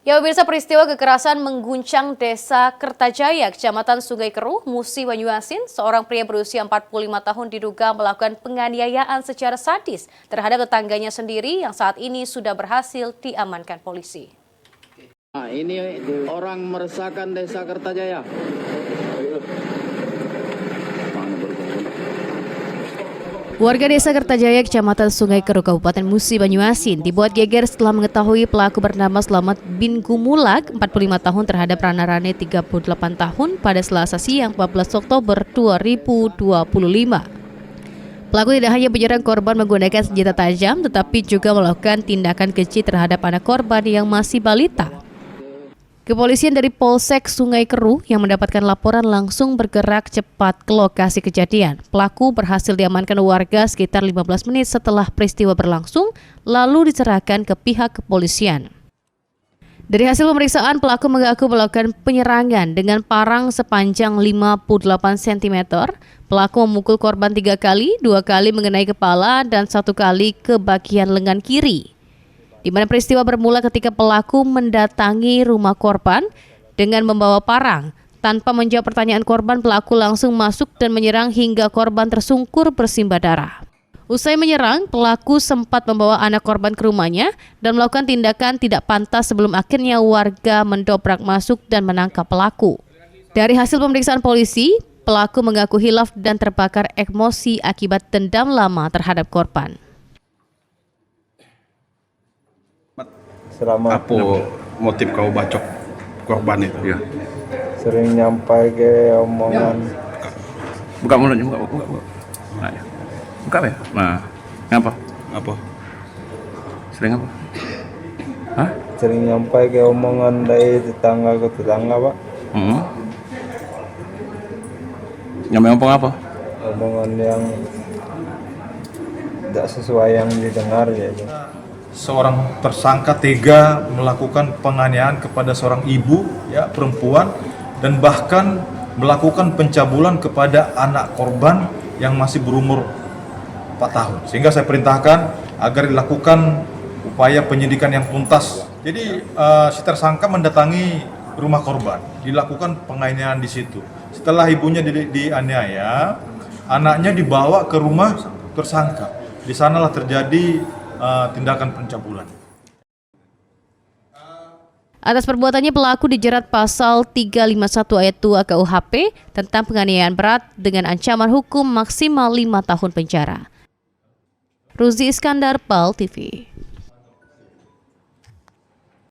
Ya pemirsa, peristiwa kekerasan mengguncang Desa Kertajaya, Kecamatan Sungai Keruh, Musi Banyuasin. Seorang pria berusia 45 tahun diduga melakukan penganiayaan secara sadis terhadap tetangganya sendiri yang saat ini sudah berhasil diamankan polisi. Nah, ini orang meresahkan Desa Kertajaya. Warga Desa Kertajaya, Kecamatan Sungai Keruh, Kabupaten Musi Banyuasin dibuat geger setelah mengetahui pelaku bernama Slamet bin Gumulak, 45 tahun terhadap Rana Rane, 38 tahun pada Selasa siang 14 Oktober 2025. Pelaku tidak hanya menyerang korban menggunakan senjata tajam, tetapi juga melakukan tindakan keji terhadap anak korban yang masih balita. Kepolisian dari Polsek Sungai Keruh yang mendapatkan laporan langsung bergerak cepat ke lokasi kejadian. Pelaku berhasil diamankan warga sekitar 15 menit setelah peristiwa berlangsung, lalu diserahkan ke pihak kepolisian. Dari hasil pemeriksaan, pelaku mengaku melakukan penyerangan dengan parang sepanjang 58 cm. Pelaku memukul korban 3 kali, 2 kali mengenai kepala dan 1 kali ke bagian lengan kiri. Di mana peristiwa bermula ketika pelaku mendatangi rumah korban dengan membawa parang. Tanpa menjawab pertanyaan korban, pelaku langsung masuk dan menyerang hingga korban tersungkur bersimbah darah. Usai menyerang, pelaku sempat membawa anak korban ke rumahnya dan melakukan tindakan tidak pantas sebelum akhirnya warga mendobrak masuk dan menangkap pelaku. Dari hasil pemeriksaan polisi, pelaku mengaku hilaf dan terbakar emosi akibat dendam lama terhadap korban. Apa motif kau bacok korban itu? Ya. Sering nyampai ke omongan. Buka mulutnya, buka. Nah, ya. Buka ya. Nah, ngapa? Apa? Sering apa? Hah? Sering nyampai ke omongan dari tetangga ke tetangga, Pak. Nyampe ngomong apa? Omongan yang tidak sesuai yang didengar gitu. Seorang tersangka tega melakukan penganiayaan kepada seorang ibu perempuan dan bahkan melakukan pencabulan kepada anak korban yang masih berumur 4 tahun. Sehingga saya perintahkan agar dilakukan upaya penyidikan yang tuntas. Jadi si tersangka mendatangi rumah korban, dilakukan penganiayaan di situ. Setelah ibunya dianiaya, anaknya dibawa ke rumah tersangka. Di sanalah terjadi tindakan pencabulan. Atas perbuatannya, pelaku dijerat pasal 351 ayat 2 KUHP tentang penganiayaan berat dengan ancaman hukum maksimal 5 tahun penjara. Ruzi Iskandar, PAL TV.